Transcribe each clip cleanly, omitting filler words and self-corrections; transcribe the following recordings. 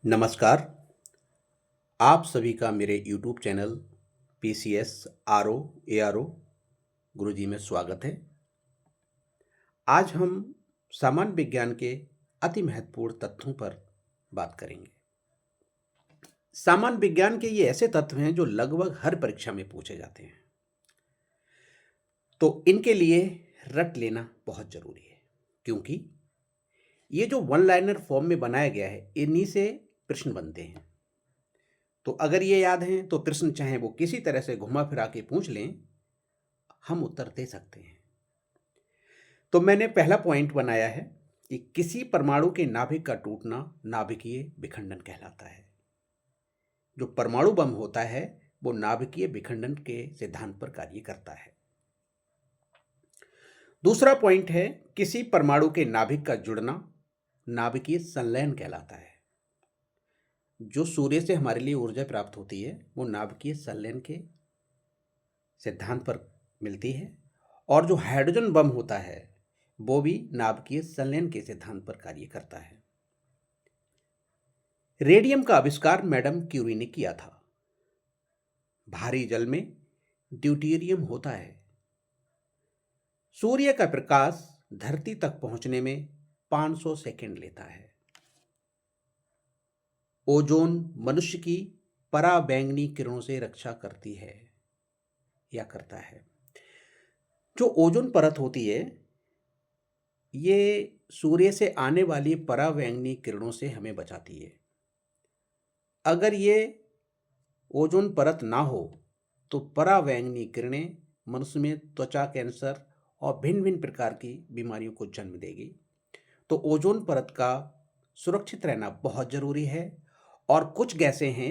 नमस्कार। आप सभी का मेरे YouTube channel PCS RO ARO Guruji में स्वागत है। आज हम सामान्य विज्ञान के अति महत्वपूर्ण तथ्यों पर बात करेंगे। सामान्य विज्ञान के ये ऐसे तत्व हैं जो लगभग हर परीक्षा में पूछे जाते हैं, तो इनके लिए रट लेना बहुत जरूरी है, क्योंकि ये जो वन लाइनर फॉर्म में बनाया गया है, इन्हीं से प्रश्न बनते हैं। तो अगर ये याद हैं तो प्रश्न चाहे वो किसी तरह से घुमा फिरा के पूछ लें, हम उत्तर दे सकते हैं। तो मैंने पहला पॉइंट बनाया है कि किसी परमाणु के नाभिक का टूटना नाभिकीय विखंडन कहलाता है। जो परमाणु बम होता है वो नाभिकीय विखंडन के सिद्धांत पर कार्य करता है। दूसरा पॉइंट है किसी परमाणु के नाभिक का जुड़ना नाभिकीय संलयन कहलाता है। जो सूर्य से हमारे लिए ऊर्जा प्राप्त होती है वो नाभिकीय संलयन के सिद्धांत पर मिलती है, और जो हाइड्रोजन बम होता है वो भी नाभिकीय संलयन के सिद्धांत पर कार्य करता है। रेडियम का आविष्कार मैडम क्यूरी ने किया था। भारी जल में ड्यूटेरियम होता है। सूर्य का प्रकाश धरती तक पहुंचने में 500 सेकंड लेता है। ओजोन मनुष्य की पराबैंगनी किरणों से रक्षा करती है या करता है। जो ओजोन परत होती है ये सूर्य से आने वाली पराबैंगनी किरणों से हमें बचाती है। अगर ये ओजोन परत ना हो तो पराबैंगनी किरणें मनुष्य में त्वचा कैंसर और भिन्न भिन्न प्रकार की बीमारियों को जन्म देगी। तो ओजोन परत का सुरक्षित रहना बहुत ज़रूरी है। और कुछ गैसें हैं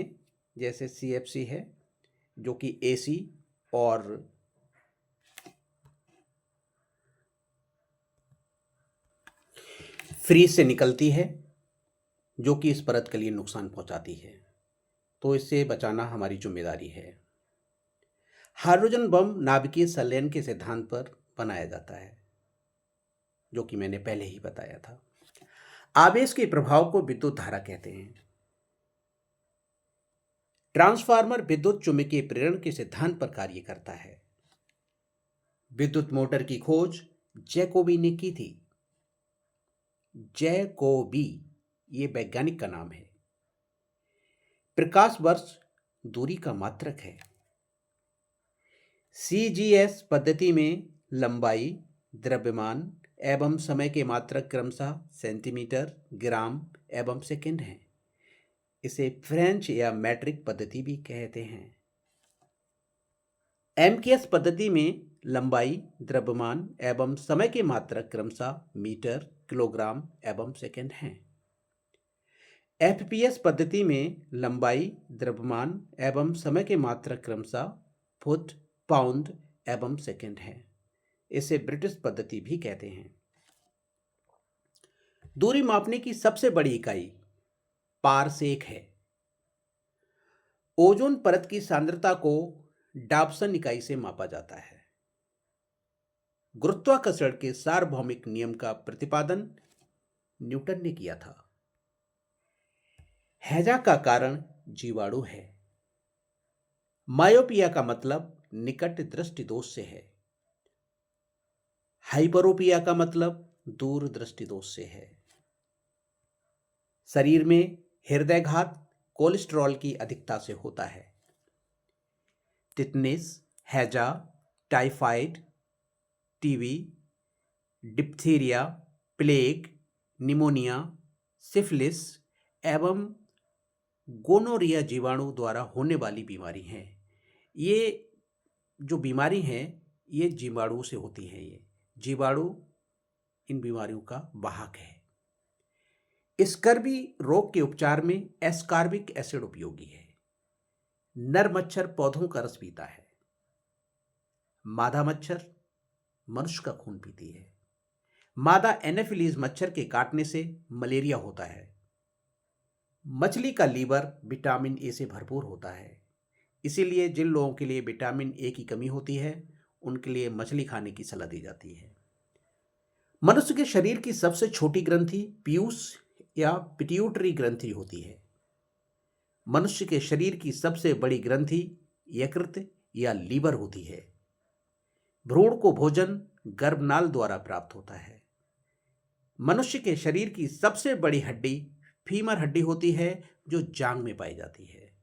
जैसे सीएफसी है जो कि एसी और फ्रीज से निकलती है, जो कि इस परत के लिए नुकसान पहुंचाती है, तो इससे बचाना हमारी जिम्मेदारी है। हाइड्रोजन बम नाभिकीय संलयन के सिद्धांत पर बनाया जाता है, जो कि मैंने पहले ही बताया था। आवेश के प्रभाव को विद्युत धारा कहते हैं। ट्रांसफार्मर विद्युत चुंबकीय प्रेरण के सिद्धांत पर कार्य करता है। विद्युत मोटर की खोज जैकोबी ने की थी। जैकोबी ये वैज्ञानिक का नाम है। प्रकाश वर्ष दूरी का मात्रक है। सीजीएस पद्धति में लंबाई, द्रव्यमान एवं समय के मात्रक क्रमशः सेंटीमीटर, ग्राम एवं सेकंड हैं। इसे फ्रेंच या मैट्रिक पद्धति भी कहते हैं। एमकेएस पद्धति में लंबाई, द्रव्यमान एवं समय के मात्रक क्रमशः मीटर, किलोग्राम एवं सेकंड हैं। एफपीएस पद्धति में लंबाई, द्रव्यमान एवं समय के मात्रक क्रमशः फुट, पाउंड एवं सेकंड हैं। इसे ब्रिटिश पद्धति भी कहते हैं। दूरी मापने की सबसे बड़ी इकाई पारसेक है। ओजोन परत की सांद्रता को डाप्सन इकाई से मापा जाता है। गुरुत्वाकर्षण के सार्वभौमिक नियम का प्रतिपादन न्यूटन ने किया था। हैजा का कारण जीवाणु है। मायोपिया का मतलब निकट दृष्टि दोष से है। हाइपरोपिया का मतलब दूर दृष्टि दोष से है। शरीर में हृदयघात कोलेस्ट्रॉल की अधिकता से होता है। टिटनेस, हैजा, typhoid, TB, diphtheria, plague, pneumonia, syphilis एवं गोनोरिया जीवाणु द्वारा होने वाली बीमारी है। ये जो बीमारी है ये जीवाणु से होती है। ये जीवाणु इन बीमारियों का वाहक है। स्कर्वी रोग के उपचार में एस्कॉर्बिक एसिड उपयोगी है। नर मच्छर पौधों का रस पीता है। मादा मच्छर मनुष्य का खून पीती है। मादा एनाफिलीज मच्छर के काटने से मलेरिया होता है। मछली का लीवर विटामिन ए से भरपूर होता है। इसीलिए जिन लोगों के लिए विटामिन ए की कमी होती है उनके लिए मछली खाने की सलाह दी जाती है। मनुष्य के शरीर की सबसे छोटी ग्रंथि पीयूष या पिट्यूटरी ग्रंथि होती है। मनुष्य के शरीर की सबसे बड़ी ग्रंथि यकृत या लीवर होती है। भ्रूण को भोजन गर्भनाल द्वारा प्राप्त होता है। मनुष्य के शरीर की सबसे बड़ी हड्डी फीमर हड्डी होती है, जो जांघ में पाई जाती है।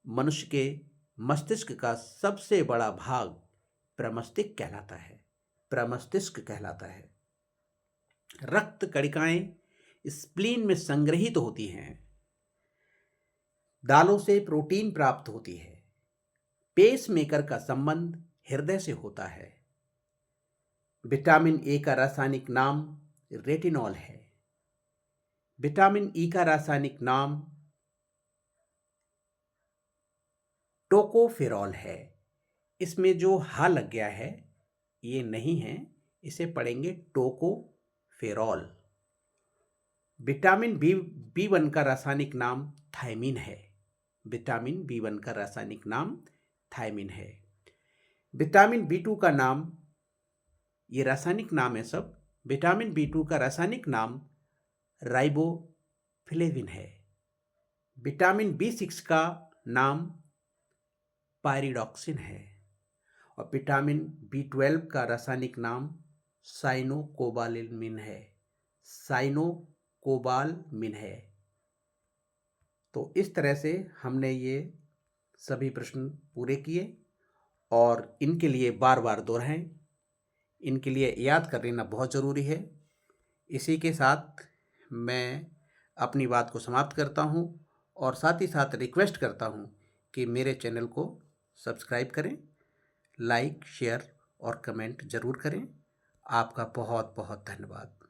मनुष्य के मस्तिष्क का सबसे बड़ा भाग प्रमस्तिष्क कहलाता है। प्रमस्तिष्क कहलाता है। रक्त कणिकाएं स्प्लीन में संग्रहित होती हैं। दालों से प्रोटीन प्राप्त होती है। पेसमेकर का संबंध हृदय से होता है। विटामिन ए का रासायनिक नाम रेटिनॉल है। विटामिन ई का रासायनिक नाम टोकोफेरॉल है। इसमें जो हा लग गया है ये नहीं है, इसे पढ़ेंगे टोकोफेरॉल। विटामिन बी1 का रासायनिक नाम थायमीन है। विटामिन बी1 का रासायनिक नाम थायमीन है। विटामिन बी2 का नाम, ये रासायनिक नाम है सब। विटामिन बी2 का रासायनिक नाम राइबोफ्लेविन है। विटामिन बी6 का नाम पायरिडॉक्सिन है। और विटामिन बी12 का रासायनिक नाम साइनोकोबालामिन है। साइनोकोबालामिन है। तो इस तरह से हमने ये सभी प्रश्न पूरे किए और इनके लिए बार बार दोहराएं। इनके लिए याद कर लेना बहुत ज़रूरी है। इसी के साथ मैं अपनी बात को समाप्त करता हूँ और साथ ही साथ रिक्वेस्ट करता हूँ कि मेरे चैनल को सब्सक्राइब करें, लाइक, शेयर और कमेंट ज़रूर करें। आपका बहुत बहुत धन्यवाद।